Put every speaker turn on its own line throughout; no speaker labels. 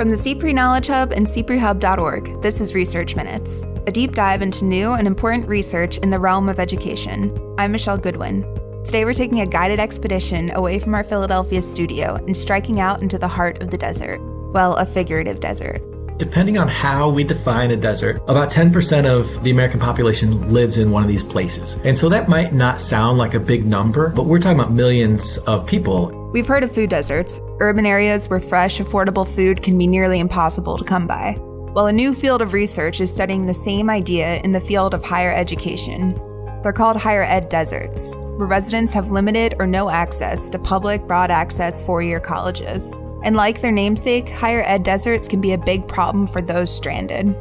From the CPRE Knowledge Hub and cprehub.org, this is Research Minutes, a deep dive into new and important research in the realm of education. I'm Michelle Goodwin. Today we're taking a guided expedition away from our Philadelphia studio and striking out into the heart of the desert. Well, a figurative desert.
Depending on how we define a desert, about 10% of the American population lives in one of these places. And so that might not sound like a big number, but we're talking about millions of people.
We've heard of food deserts, urban areas where fresh, affordable food can be nearly impossible to come by. Well, a new field of research is studying the same idea in the field of higher education. They're called higher ed deserts, where residents have limited or no access to public, broad access four-year colleges. And like their namesake, higher ed deserts can be a big problem for those stranded.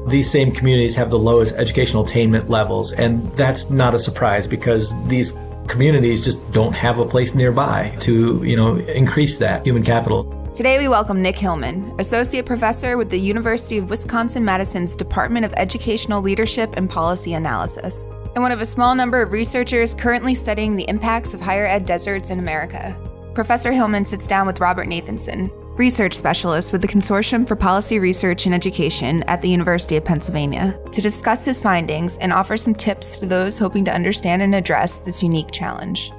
These same communities have the lowest educational attainment levels, and that's not a surprise because these communities just don't have a place nearby to, increase that human capital.
Today we welcome Nick Hillman, Associate Professor with the University of Wisconsin-Madison's Department of Educational Leadership and Policy Analysis, and one of a small number of researchers currently studying the impacts of higher ed deserts in America. Professor Hillman sits down with Robert Nathanson, Research Specialist with the Consortium for Policy Research and Education at the University of Pennsylvania, to discuss his findings and offer some tips to those hoping to understand and address this unique challenge.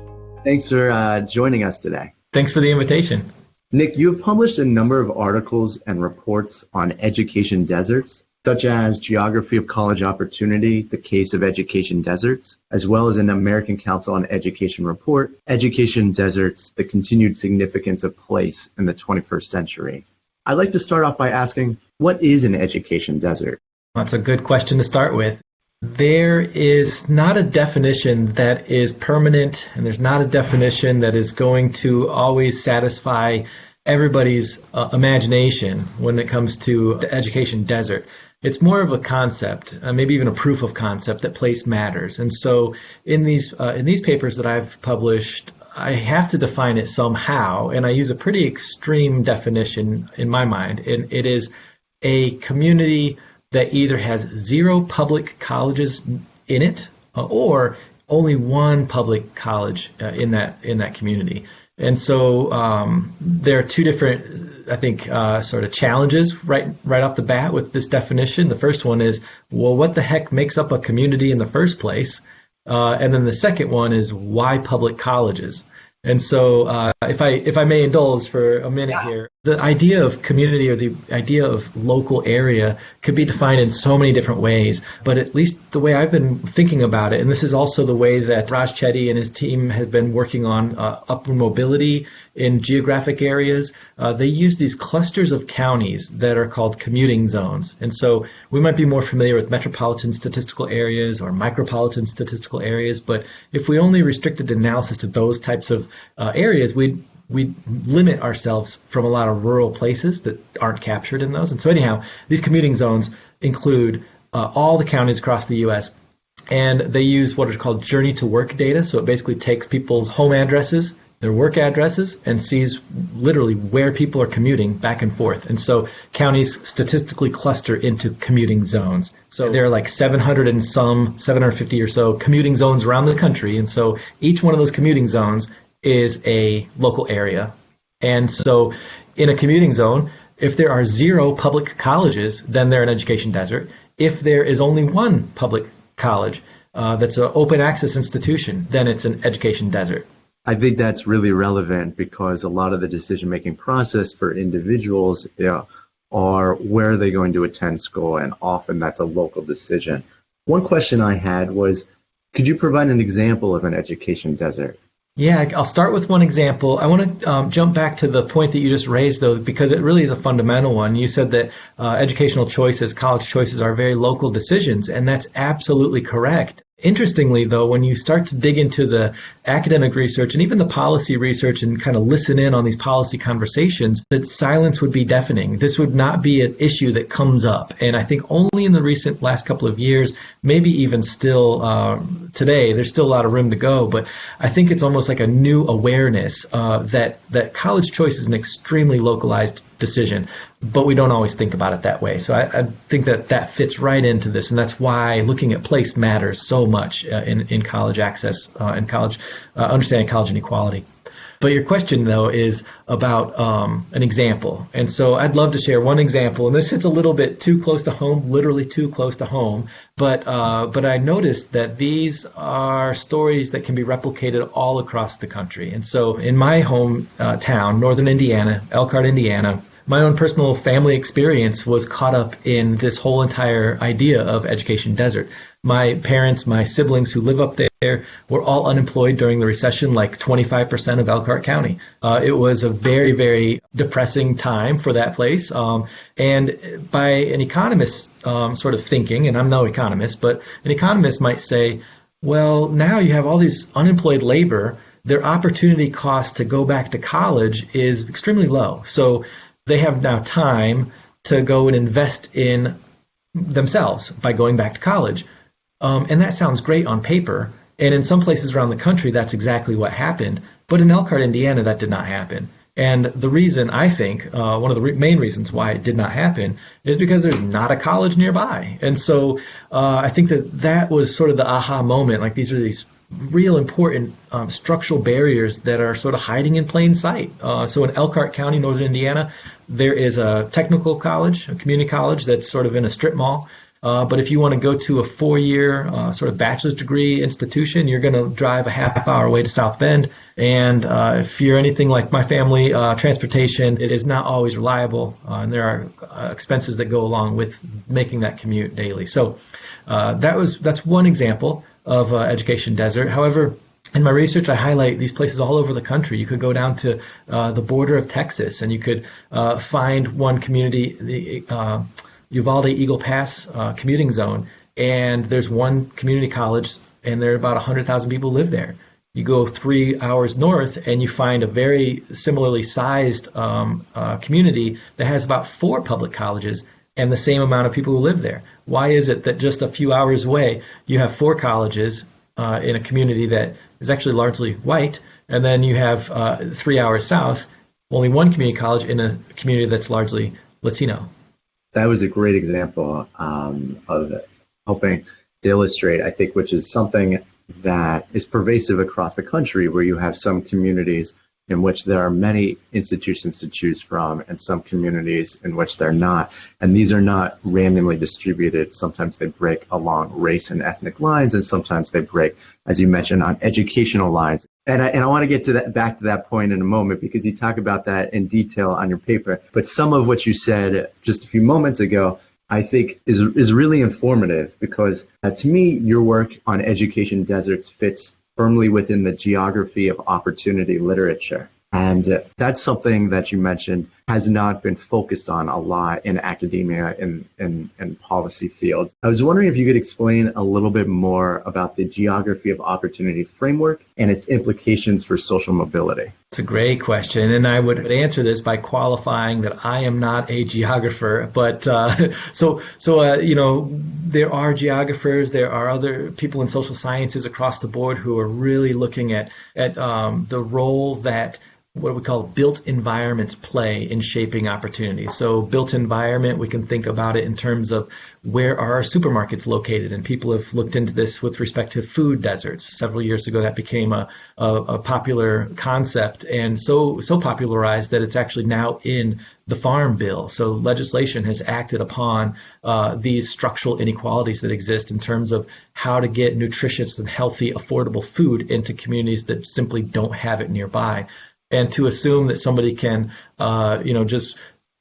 Thanks for joining us today.
Thanks for the invitation.
Nick, you have published a number of articles and reports on education deserts, such as Geography of College Opportunity, The Case of Education Deserts, as well as an American Council on Education report, Education Deserts, The Continued Significance of Place in the 21st Century. I'd like to start off by asking, what is an education desert?
That's a good question to start with. There is not a definition that is permanent, and there's not a definition that is going to always satisfy everybody's imagination when it comes to the education desert. It's more of a concept, maybe even a proof of concept that place matters. And so in these papers that I've published, I have to define it somehow, and I use a pretty extreme definition in my mind. And it is a community that either has zero public colleges in it or only one public college in that community. And so there are two different, I think, sort of challenges right off the bat with this definition. The first one is, well, what the heck makes up a community in the first place? And then the second one is, why public colleges? And so if I may indulge for a minute here, the idea of community or the idea of local area could be defined in so many different ways. But at least the way I've been thinking about it, and this is also the way that Raj Chetty and his team have been working on upward mobility in geographic areas, they use these clusters of counties that are called commuting zones. And so we might be more familiar with metropolitan statistical areas or micropolitan statistical areas, but if we only restricted analysis to those types of areas, we'd limit ourselves from a lot of rural places that aren't captured in those. And so anyhow, these commuting zones include all the counties across the U.S., and they use what are called journey to work data. So it basically takes people's home addresses, their work addresses, and sees literally where people are commuting back and forth. And so counties statistically cluster into commuting zones. So there are like 750 or so commuting zones around the country. And so each one of those commuting zones is a local area. And so in a commuting zone, if there are zero public colleges, then they're an education desert. If there is only one public college that's an open access institution, then it's an education desert.
I think that's really relevant because a lot of the decision-making process for individuals are where are they going to attend school, and often that's a local decision. One question I had was, could you provide an example of an education desert?
Yeah, I'll start with one example. I want to jump back to the point that you just raised, though, because it really is a fundamental one. You said that educational choices, college choices, are very local decisions, and that's absolutely correct. Interestingly, though, when you start to dig into the academic research and even the policy research and kind of listen in on these policy conversations, that silence would be deafening. This would not be an issue that comes up. And I think only in the recent last couple of years, maybe even still today, there's still a lot of room to go. But I think it's almost like a new awareness that college choice is an extremely localized decision, but we don't always think about it that way. So I think that fits right into this, and that's why looking at place matters so much in college access and college understanding college inequality. But your question, though, is about an example. And so I'd love to share one example. And this hits a little bit too close to home, literally too close to home. But I noticed that these are stories that can be replicated all across the country. And so in my home town, northern Indiana, Elkhart, Indiana, my own personal family experience was caught up in this whole entire idea of education desert. My parents, my siblings who live up there were all unemployed during the recession, like 25% of Elkhart County. It was a very, very depressing time for that place. And by an economist sort of thinking, and I'm no economist, but an economist might say, well, now you have all these unemployed labor, their opportunity cost to go back to college is extremely low. So they have now time to go and invest in themselves by going back to college. And that sounds great on paper. And in some places around the country, that's exactly what happened. But in Elkhart, Indiana, that did not happen. And the reason, I think, one of the main reasons why it did not happen is because there's not a college nearby. And so I think that was sort of the aha moment. Like these are these real important structural barriers that are sort of hiding in plain sight. So in Elkhart County, northern Indiana, there is a technical college, a community college that's sort of in a strip mall. But if you want to go to a 4-year sort of bachelor's degree institution, you're going to drive a half hour away to South Bend. And if you're anything like my family, transportation is not always reliable. And there are expenses that go along with making that commute daily. So that's one example of education desert. However, in my research, I highlight these places all over the country. You could go down to the border of Texas, and you could find one community, the Uvalde Eagle Pass Commuting Zone, and there's one community college, and there are about 100,000 people live there. You go 3 hours north, and you find a very similarly sized community that has about 4 public colleges and the same amount of people who live there. Why is it that just a few hours away you have 4 colleges in a community that is actually largely white, and then you have 3 hours south, only one community college in a community that's largely Latino?
That was a great example of helping to illustrate, I think, which is something that is pervasive across the country, where you have some communities in which there are many institutions to choose from and some communities in which they're not. And these are not randomly distributed. Sometimes they break along race and ethnic lines, and sometimes they break, as you mentioned, on educational lines. And I want to get to that, back to that point in a moment, because you talk about that in detail on your paper. But some of what you said just a few moments ago, I think is really informative, because to me, your work on education deserts fits firmly within the geography of opportunity literature. And that's something that you mentioned has not been focused on a lot in academia and policy fields. I was wondering if you could explain a little bit more about the geography of opportunity framework and its implications for social mobility.
It's a great question, and I would answer this by qualifying that I am not a geographer. But you know, there are geographers, there are other people in social sciences across the board who are really looking at the role that what we call built environments play in shaping opportunities. So built environment, we can think about it in terms of where are our supermarkets located, and people have looked into this with respect to food deserts. Several years ago, that became a popular concept, and so popularized that it's actually now in the Farm Bill. So legislation has acted upon these structural inequalities that exist in terms of how to get nutritious and healthy, affordable food into communities that simply don't have it nearby. And to assume that somebody can, just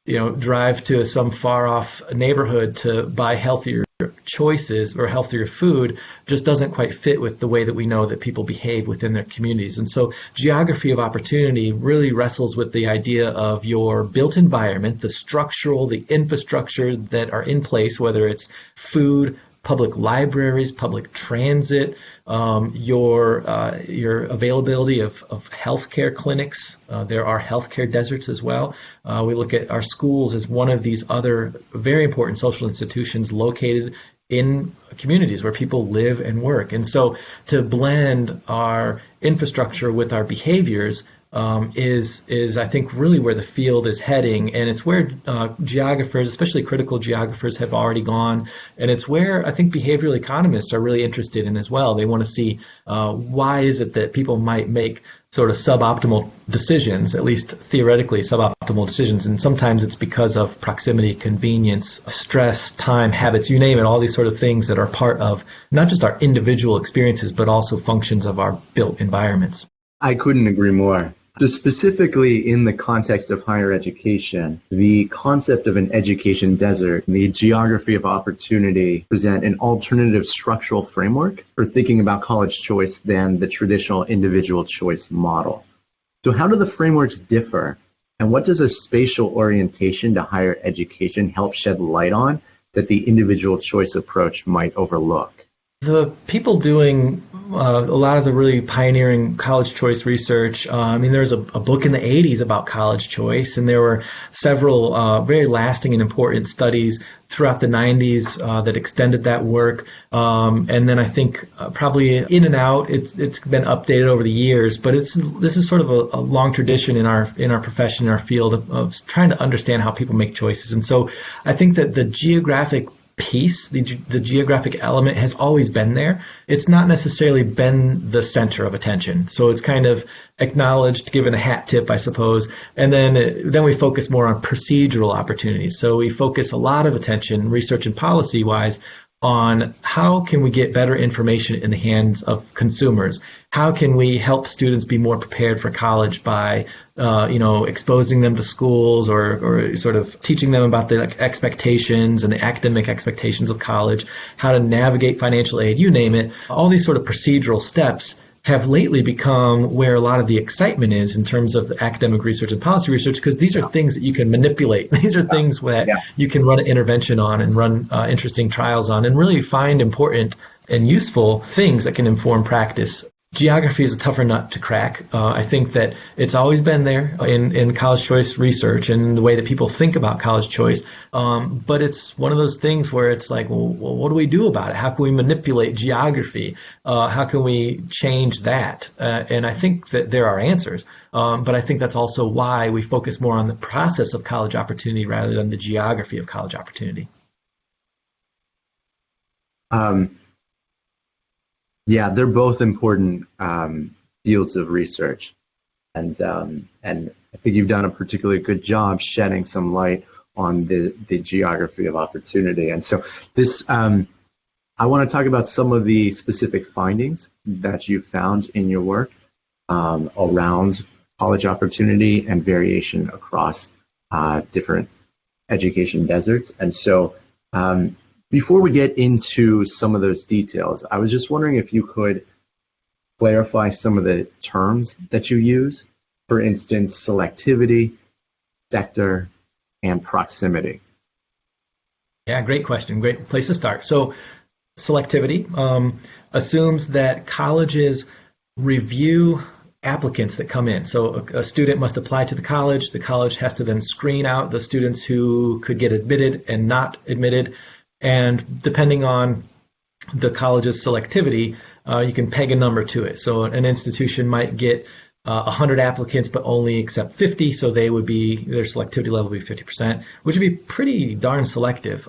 drive to some far off neighborhood to buy healthier choices or healthier food just doesn't quite fit with the way that we know that people behave within their communities. And so geography of opportunity really wrestles with the idea of your built environment, the structural, the infrastructure that are in place, whether it's food, public libraries, public transit, your availability of healthcare clinics. There are healthcare deserts as well. We look at our schools as one of these other very important social institutions located in communities where people live and work. And so to blend our infrastructure with our behaviors is I think really where the field is heading, and it's where geographers, especially critical geographers, have already gone, and it's where I think behavioral economists are really interested in as well. They want to see why is it that people might make sort of suboptimal decisions, at least theoretically suboptimal decisions. And sometimes it's because of proximity, convenience, stress, time, habits, you name it, all these sort of things that are part of not just our individual experiences, but also functions of our built environments.
I couldn't agree more. So specifically in the context of higher education, the concept of an education desert, the geography of opportunity present an alternative structural framework for thinking about college choice than the traditional individual choice model. So how do the frameworks differ, and what does a spatial orientation to higher education help shed light on that the individual choice approach might overlook?
The people doing a lot of the really pioneering college choice research, there's a book in the 80s about college choice, and there were several very lasting and important studies throughout the 90s that extended that work. And then I think probably in and out, it's been updated over the years, but this is sort of a long tradition in our profession, in our field of trying to understand how people make choices. And so I think that the geographic piece, the geographic element has always been there. It's not necessarily been the center of attention. So it's kind of acknowledged, given a hat tip, I suppose. And then we focus more on procedural opportunities. So we focus a lot of attention, research and policy wise, on how can we get better information in the hands of consumers? How can we help students be more prepared for college by exposing them to schools or sort of teaching them about the expectations and the academic expectations of college, how to navigate financial aid, you name it. All these sort of procedural steps have lately become where a lot of the excitement is in terms of the academic research and policy research, because these are things that you can manipulate. These are things that you can run an intervention on and run interesting trials on and really find important and useful things that can inform practice. Geography is a tougher nut to crack. I think that it's always been there in college choice research and the way that people think about college choice. But it's one of those things where it's like, well, what do we do about it? How can we manipulate geography? How can we change that? And I think that there are answers. But I think that's also why we focus more on the process of college opportunity rather than the geography of college opportunity.
Yeah, they're both important fields of research, and I think you've done a particularly good job shedding some light on the geography of opportunity. And so this, I want to talk about some of the specific findings that you found in your work around college opportunity and variation across different education deserts. And so before we get into some of those details, I was just wondering if you could clarify some of the terms that you use, for instance, selectivity, sector, and proximity.
Yeah, great question. Great place to start. So selectivity assumes that colleges review applicants that come in. So a student must apply to the college. The college has to then screen out the students who could get admitted and not admitted. And depending on the college's selectivity, you can peg a number to it. So an institution might get 100 applicants, but only accept 50, so their selectivity level would be 50%, which would be pretty darn selective.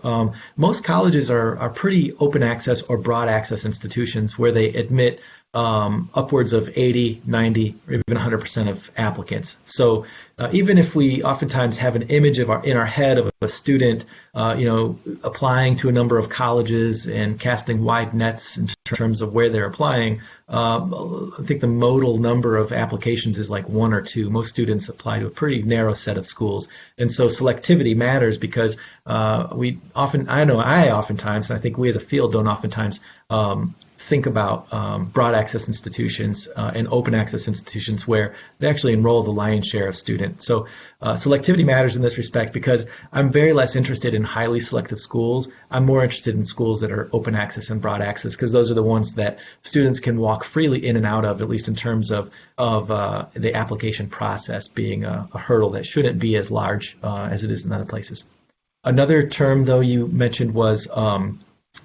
Most colleges are pretty open access or broad access institutions where they admit upwards of 80, 90, or even 100% of applicants. So even if we oftentimes have an image in our head of a student, applying to a number of colleges and casting wide nets in terms of where they're applying, I think the modal number of applications is like 1 or 2. Most students apply to a pretty narrow set of schools. And so selectivity matters because I oftentimes, and I think we as a field don't oftentimes think about broad access institutions and open access institutions where they actually enroll the lion's share of students. So selectivity matters in this respect because I'm very less interested in highly selective schools. I'm more interested in schools that are open access and broad access because those are the ones that students can walk freely in and out of, at least in terms of the application process being a hurdle that shouldn't be as large as it is in other places. Another term, though, you mentioned was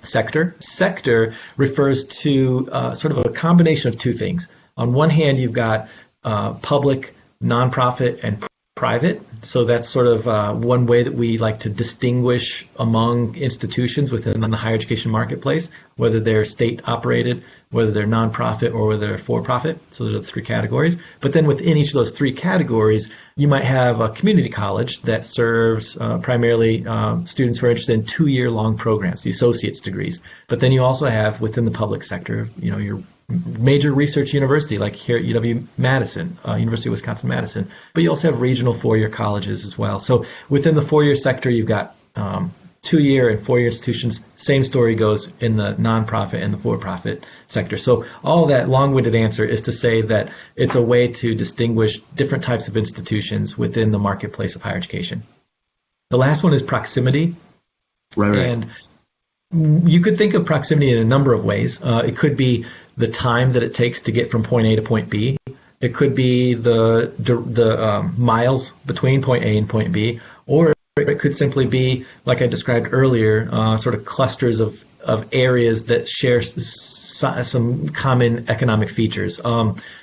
sector. Sector refers to sort of a combination of two things. On one hand, you've got public, nonprofit, and private. So that's sort of one way that we like to distinguish among institutions within the higher education marketplace, whether they're state operated, whether they're nonprofit, or whether they're for-profit. So those are the three categories. But then within each of those three categories, you might have a community college that serves primarily students who are interested in 2-year-long programs, the associate's degrees. But then you also have within the public sector, your major research university like here at UW-Madison, University of Wisconsin-Madison. But you also have regional 4-year colleges as well. So within the 4-year sector, you've got 2-year and 4-year institutions. Same story goes in the nonprofit and the for-profit sector. So all that long-winded answer is to say that it's a way to distinguish different types of institutions within the marketplace of higher education. The last one is proximity.
Right.
And you could think of proximity in a number of ways. It could be the time that it takes to get from point A to point B. It could be the miles between point A and point B, or it could simply be, like I described earlier, sort of clusters of areas that share some common economic features.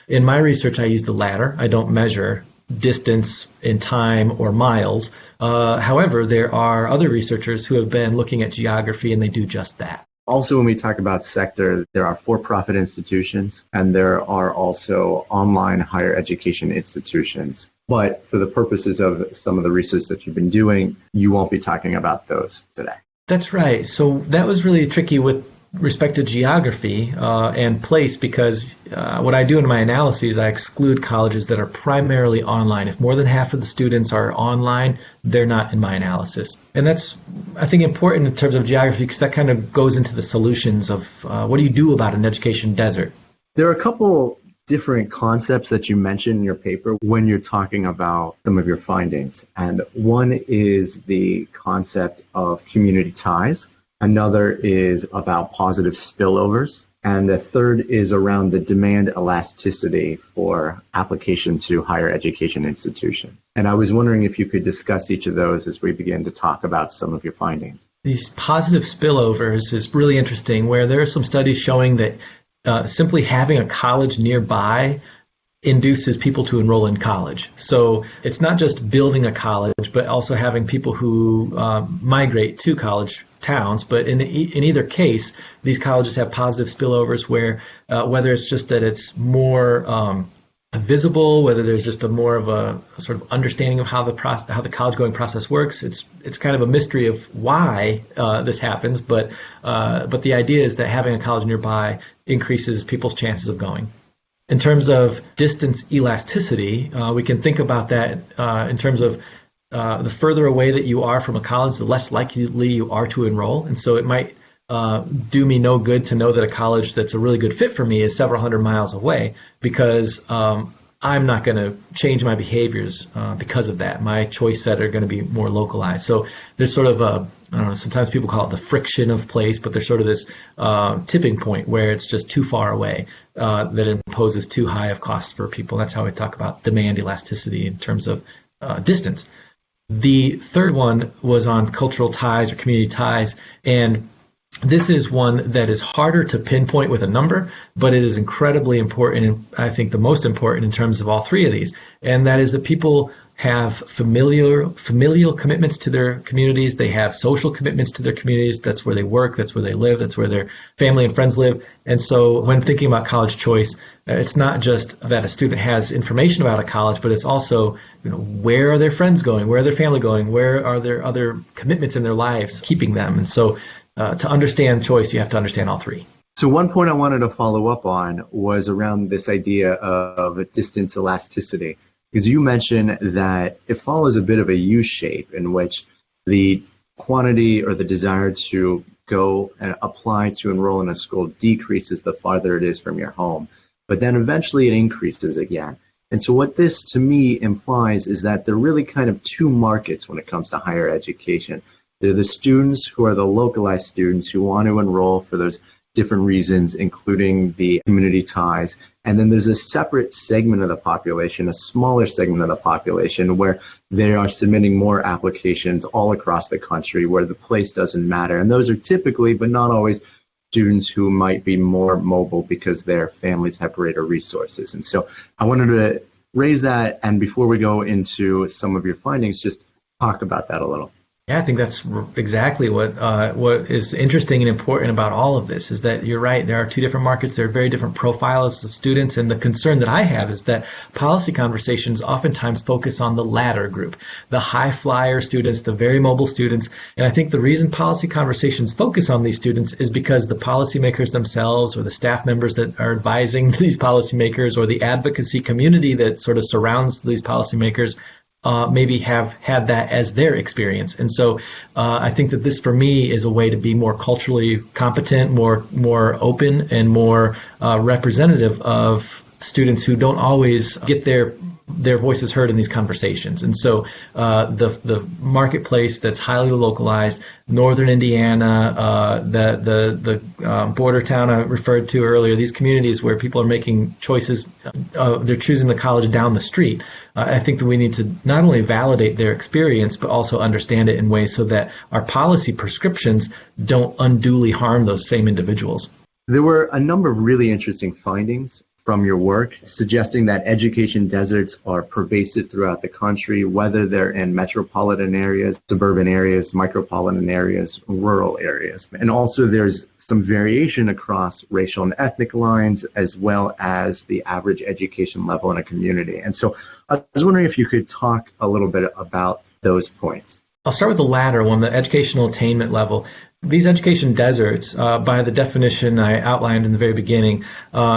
In my research, I use the latter. I don't measure distance in time or miles. However, there are other researchers who have been looking at geography, and they do just that.
Also, when we talk about sector, there are for-profit institutions, and there are also online higher education institutions. But for the purposes of some of the research that you've been doing, you won't be talking about those today.
That's right. So that was really tricky with respect to geography and place, because what I do in my analyses, I exclude colleges that are primarily online. If more than half of the students are online, they're not in my analysis. And that's, I think, important in terms of geography, because that kind of goes into the solutions of what do you do about an education desert?
There are a couple different concepts that you mentioned in your paper when you're talking about some of your findings. And one is the concept of community ties. Another is about positive spillovers. And the third is around the demand elasticity for application to higher education institutions. And I was wondering if you could discuss each of those as we begin to talk about some of your findings.
These positive spillovers is really interesting, where there are some studies showing that simply having a college nearby induces people to enroll in college. So it's not just building a college, but also having people who migrate to college towns. But in either case, these colleges have positive spillovers where whether it's just that it's more visible, whether there's just more of a sort of understanding of how the college going process works. It's kind of a mystery of why this happens, but the idea is that having a college nearby increases people's chances of going. In terms of distance elasticity, we can think about that in terms of the further away that you are from a college, the less likely you are to enroll. And so it might do me no good to know that a college that's a really good fit for me is several hundred miles away, because I'm not going to change my behaviors because of that. My choice set are going to be more localized. So there's sort of I don't know, sometimes people call it the friction of place, but there's sort of this tipping point where it's just too far away that imposes too high of costs for people. That's how we talk about demand elasticity in terms of distance. The third one was on cultural ties or community ties, and this is one that is harder to pinpoint with a number, but it is incredibly important, and I think the most important in terms of all three of these, and that is that people have familial commitments to their communities. They have social commitments to their communities. That's where they work. That's where they live. That's where their family and friends live. And so when thinking about college choice, it's not just that a student has information about a college, but it's also, where are their friends going? Where are their family going? Where are their other commitments in their lives keeping them? And so to understand choice, you have to understand all three.
So one point I wanted to follow up on was around this idea of distance elasticity. Because you mentioned that it follows a bit of a U shape in which the quantity or the desire to go and apply to enroll in a school decreases the farther it is from your home, but then eventually it increases again. And so what this to me implies is that there are really kind of two markets when it comes to higher education. They're the students who are the localized students who want to enroll for those different reasons, including the community ties. And then there's a separate segment of the population, a smaller segment of the population, where they are submitting more applications all across the country where the place doesn't matter. And those are typically, but not always, students who might be more mobile because their families have greater resources. And so I wanted to raise that, and before we go into some of your findings, just talk about that a little.
Yeah, I think that's exactly what is interesting and important about all of this is that you're right. There are two different markets. There are very different profiles of students. And the concern that I have is that policy conversations oftentimes focus on the latter group, the high flyer students, the very mobile students. And I think the reason policy conversations focus on these students is because the policymakers themselves or the staff members that are advising these policymakers or the advocacy community that sort of surrounds these policymakers maybe have had that as their experience. And so I think that this, for me, is a way to be more culturally competent, more open, and more representative of students who don't always get their voices heard in these conversations. And so the marketplace that's highly localized, northern Indiana, the border town I referred to earlier, these communities where people are making choices, they're choosing the college down the street. I think that we need to not only validate their experience, but also understand it in ways so that our policy prescriptions don't unduly harm those same individuals.
There were a number of really interesting findings from your work, suggesting that education deserts are pervasive throughout the country, whether they're in metropolitan areas, suburban areas, micropolitan areas, rural areas. And also there's some variation across racial and ethnic lines, as well as the average education level in a community. And so I was wondering if you could talk a little bit about those points.
I'll start with the latter one, the educational attainment level. These education deserts, by the definition I outlined in the very beginning,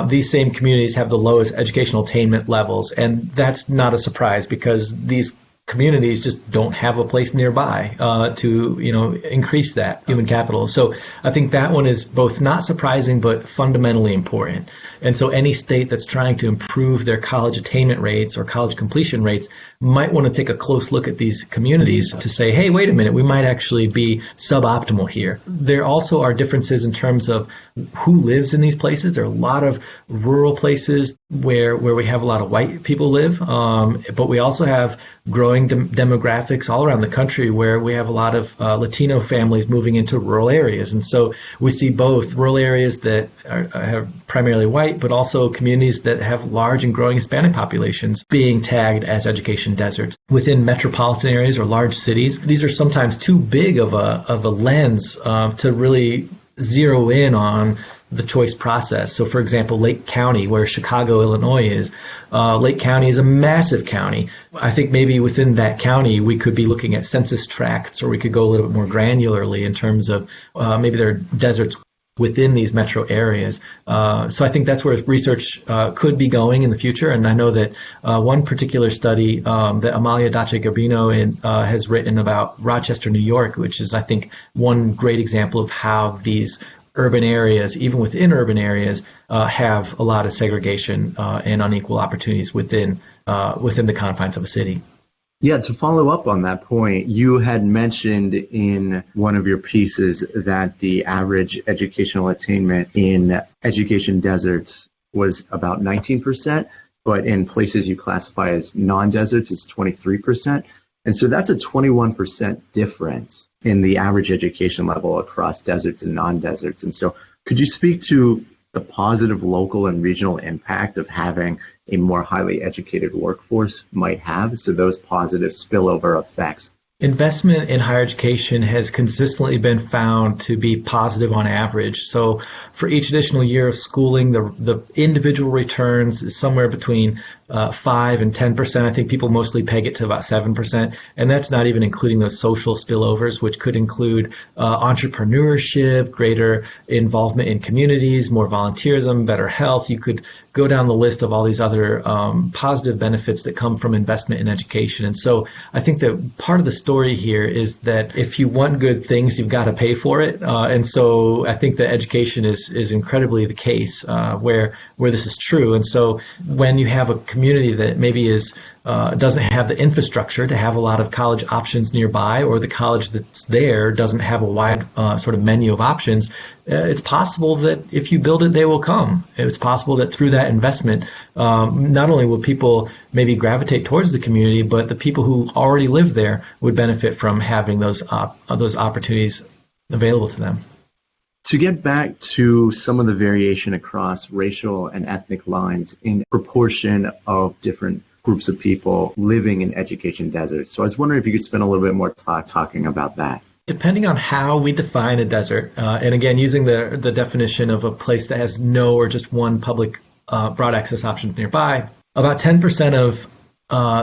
these same communities have the lowest educational attainment levels. And that's not a surprise because these communities just don't have a place nearby to increase that human capital. So I think that one is both not surprising but fundamentally important. And so any state that's trying to improve their college attainment rates or college completion rates might want to take a close look at these communities to say, hey, wait a minute, we might actually be suboptimal here. There also are differences in terms of who lives in these places. There are a lot of rural places where we have a lot of white people live, but we also have growing demographics all around the country where we have a lot of Latino families moving into rural areas. And so we see both rural areas that are primarily white, but also communities that have large and growing Hispanic populations being tagged as education deserts. Within metropolitan areas or large cities, these are sometimes too big of a lens to really zero in on the choice process. So, for example, Lake County, where Chicago, Illinois is, Lake County is a massive county. I think maybe within that county, we could be looking at census tracts, or we could go a little bit more granularly in terms of maybe there are deserts within these metro areas. So I think that's where research could be going in the future. And I know that one particular study that Amalia Dace Garbino has written about Rochester, New York, which is, I think, one great example of how these urban areas, even within urban areas, have a lot of segregation and unequal opportunities within the confines of a city.
Yeah, to follow up on that point, you had mentioned in one of your pieces that the average educational attainment in education deserts was about 19%, but in places you classify as non-deserts, it's 23%. And so that's a 21% difference in the average education level across deserts and non-deserts. And so could you speak to the positive local and regional impact of having a more highly educated workforce might have, so those positive spillover effects?
Investment in higher education has consistently been found to be positive on average. So for each additional year of schooling, the individual returns is somewhere between 5 and 10%. I think people mostly peg it to about 7%. And that's not even including those social spillovers, which could include entrepreneurship, greater involvement in communities, more volunteerism, better health. You could go down the list of all these other positive benefits that come from investment in education. And so I think that part of the story here is that if you want good things, you've got to pay for it. And so I think that education is incredibly the case where this is true. And so when you have a community that maybe doesn't have the infrastructure to have a lot of college options nearby, or the college that's there doesn't have a wide sort of menu of options, it's possible that if you build it, they will come. It's possible that through that investment, not only will people maybe gravitate towards the community, but the people who already live there would benefit from having those opportunities available to them.
To get back to some of the variation across racial and ethnic lines in proportion of different groups of people living in education deserts. So I was wondering if you could spend a little bit more time talking about that.
Depending on how we define a desert, and again, using the definition of a place that has no or just one public broad access option nearby, about 10% of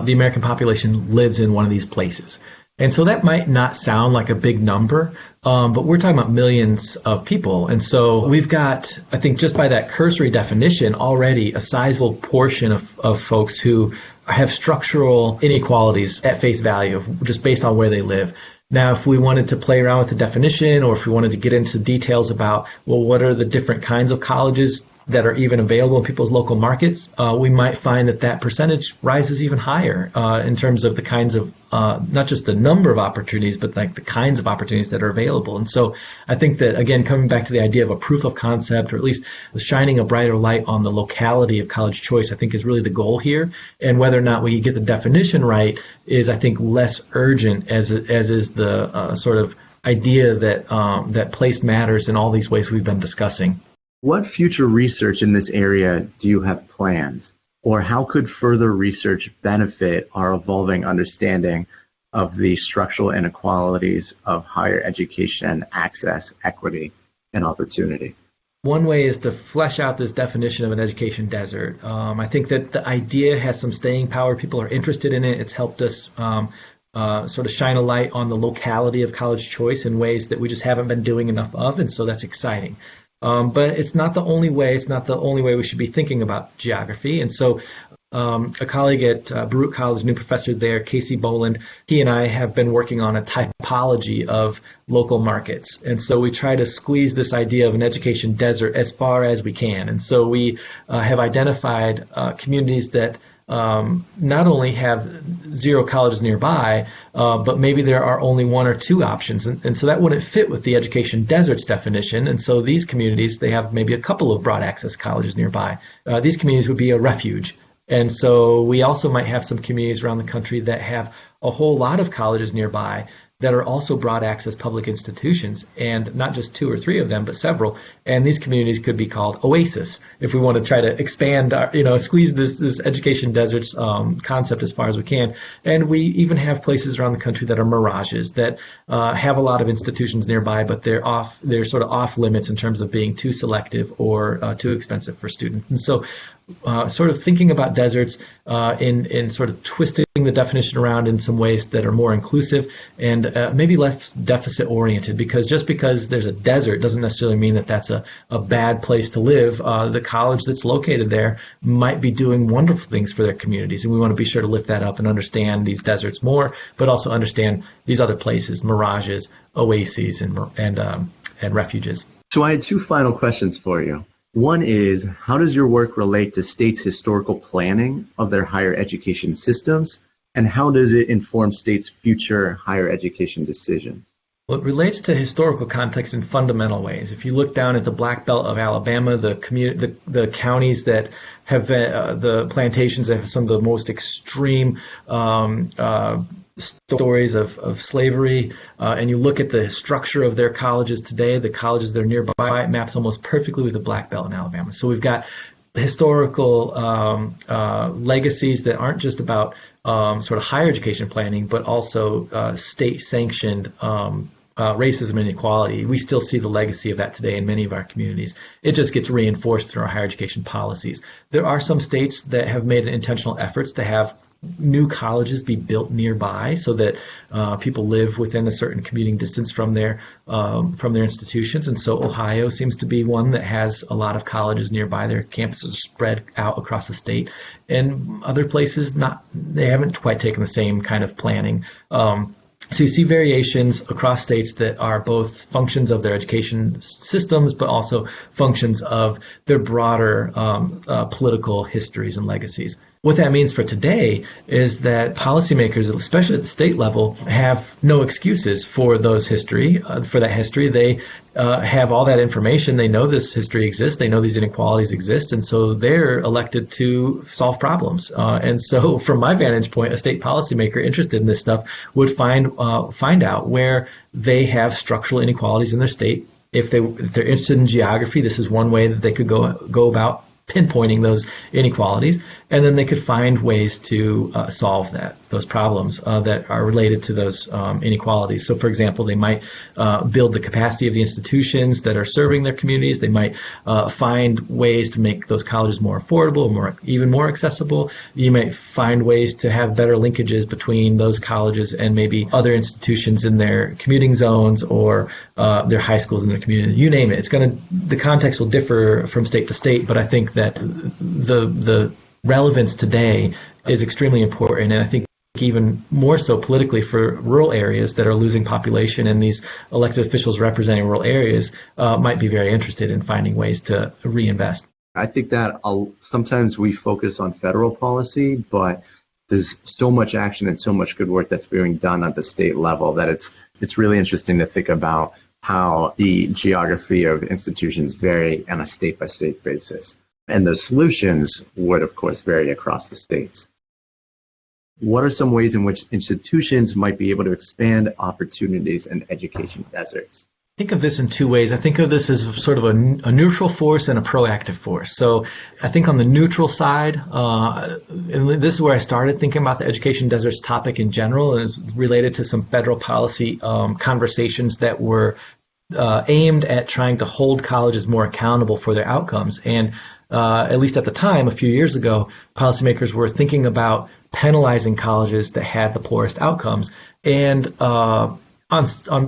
the American population lives in one of these places. And so that might not sound like a big number, but we're talking about millions of people. And so we've got, I think just by that cursory definition, already a sizable portion of folks who have structural inequalities at face value, just based on where they live. Now, if we wanted to play around with the definition, or if we wanted to get into details about, well, what are the different kinds of colleges that are even available in people's local markets, we might find that percentage rises even higher in terms of the kinds of, not just the number of opportunities, but like the kinds of opportunities that are available. And so I think that, again, coming back to the idea of a proof of concept, or at least shining a brighter light on the locality of college choice, I think is really the goal here. And whether or not we get the definition right is, I think, less urgent as is the sort of idea that place matters in all these ways we've been discussing.
What future research in this area do you have planned? Or how could further research benefit our evolving understanding of the structural inequalities of higher education access, equity, and opportunity?
One way is to flesh out this definition of an education desert. I think that the idea has some staying power. People are interested in it. It's helped us sort of shine a light on the locality of college choice in ways that we just haven't been doing enough of, and so that's exciting. But it's not the only way. It's not the only way we should be thinking about geography. And so a colleague at Baruch College, new professor there, Casey Boland, he and I have been working on a typology of local markets. And so we try to squeeze this idea of an education desert as far as we can. And so we have identified communities that not only have zero colleges nearby, but maybe there are only one or two options. And so that wouldn't fit with the education deserts definition. And so these communities, they have maybe a couple of broad access colleges nearby. These communities would be a refuge. And so we also might have some communities around the country that have a whole lot of colleges nearby that are also broad access public institutions, and not just two or three of them, but several. And these communities could be called oasis if we want to try to expand our, squeeze this education deserts concept as far as we can. And we even have places around the country that are mirages, that have a lot of institutions nearby, but they're sort of off limits in terms of being too selective or too expensive for students. And so sort of thinking about deserts in sort of twisting the definition around in some ways that are more inclusive and maybe less deficit oriented, because just because there's a desert doesn't necessarily mean that that's a bad place to live. The college that's located there might be doing wonderful things for their communities, and we want to be sure to lift that up and understand these deserts more, but also understand these other places, mirages, oases, and refuges.
So I had two final questions for you. One is, how does your work relate to states' historical planning of their higher education systems, and how does it inform states' future higher education decisions?
Well, it relates to historical context in fundamental ways. If you look down at the Black Belt of Alabama, the counties that have the plantations that have some of the most extreme stories of slavery, and you look at the structure of their colleges today, the colleges that are nearby, it maps almost perfectly with the Black Belt in Alabama. So we've got historical legacies that aren't just about sort of higher education planning, but also state-sanctioned racism and inequality. We still see the legacy of that today in many of our communities. It just gets reinforced through our higher education policies. There are some states that have made intentional efforts to have new colleges be built nearby so that people live within a certain commuting distance from their institutions. And so Ohio seems to be one that has a lot of colleges nearby. Their campuses are spread out across the state. And other places, they haven't quite taken the same kind of planning. So you see variations across states that are both functions of their education systems, but also functions of their broader political histories and legacies. What that means for today is that policymakers, especially at the state level, have no excuses for those for that history. They have all that information. They know this history exists. They know these inequalities exist, and so they're elected to solve problems. And so, from my vantage point, a state policymaker interested in this stuff would find out where they have structural inequalities in their state. If they're interested in geography, this is one way that they could go about pinpointing those inequalities, and then they could find ways to solve those problems that are related to those inequalities. So, for example, they might build the capacity of the institutions that are serving their communities. They might find ways to make those colleges more affordable, even more accessible. You might find ways to have better linkages between those colleges and maybe other institutions in their commuting zones or their high schools in their community. You name it. The context will differ from state to state, but I think that the relevance today is extremely important, and I think even more so politically for rural areas that are losing population, and these elected officials representing rural areas might be very interested in finding ways to reinvest.
I think that sometimes we focus on federal policy, but there's so much action and so much good work that's being done at the state level that it's really interesting to think about how the geography of institutions vary on a state-by-state basis. And the solutions would, of course, vary across the states. What are some ways in which institutions might be able to expand opportunities in education deserts?
Think of this in two ways. I think of this as sort of a neutral force and a proactive force. So I think on the neutral side, and this is where I started thinking about the education deserts topic in general, and it's related to some federal policy conversations that were aimed at trying to hold colleges more accountable for their outcomes. And at least at the time, a few years ago, policymakers were thinking about penalizing colleges that had the poorest outcomes. And on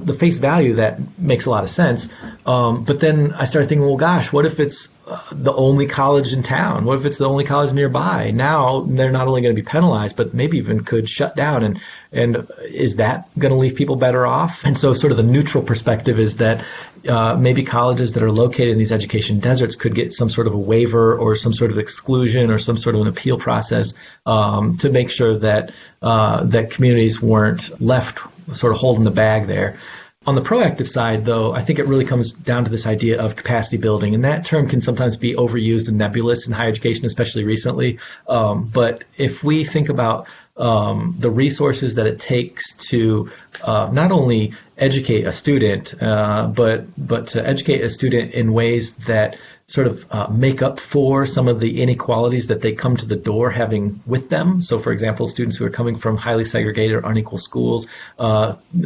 the face value, that makes a lot of sense. But then I started thinking, well, gosh, what if it's the only college in town? What if it's the only college nearby? Now they're not only going to be penalized, but maybe even could shut down. And is that going to leave people better off? And so sort of the neutral perspective is that maybe colleges that are located in these education deserts could get some sort of a waiver or some sort of exclusion or some sort of an appeal process to make sure that that communities weren't left sort of holding the bag there. On the proactive side, though, I think it really comes down to this idea of capacity building. And that term can sometimes be overused and nebulous in higher education, especially recently. But if we think about the resources that it takes to not only educate a student, but to educate a student in ways that sort of make up for some of the inequalities that they come to the door having with them. So, for example, students who are coming from highly segregated or unequal schools,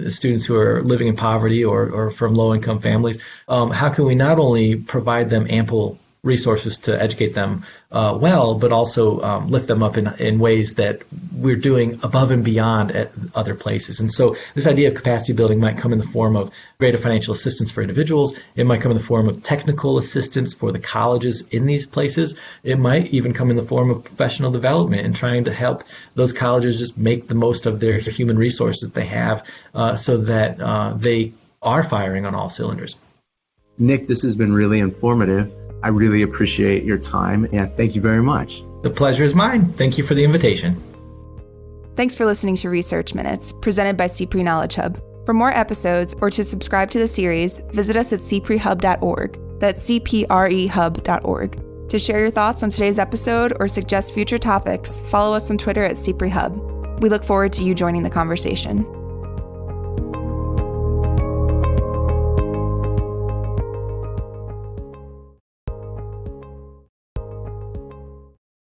students who are living in poverty or from low-income families, how can we not only provide them ample resources to educate them well, but also lift them up in ways that we're doing above and beyond at other places. And so this idea of capacity building might come in the form of greater financial assistance for individuals. It might come in the form of technical assistance for the colleges in these places. It might even come in the form of professional development and trying to help those colleges just make the most of their human resources that they have so that they are firing on all cylinders.
Nick, this has been really informative. I really appreciate your time, and thank you very much.
The pleasure is mine. Thank you for the invitation.
Thanks for listening to Research Minutes, presented by CPRE Knowledge Hub. For more episodes or to subscribe to the series, visit us at cprehub.org. That's cprehub.org. To share your thoughts on today's episode or suggest future topics, follow us on Twitter at CPRE Hub. We look forward to you joining the conversation.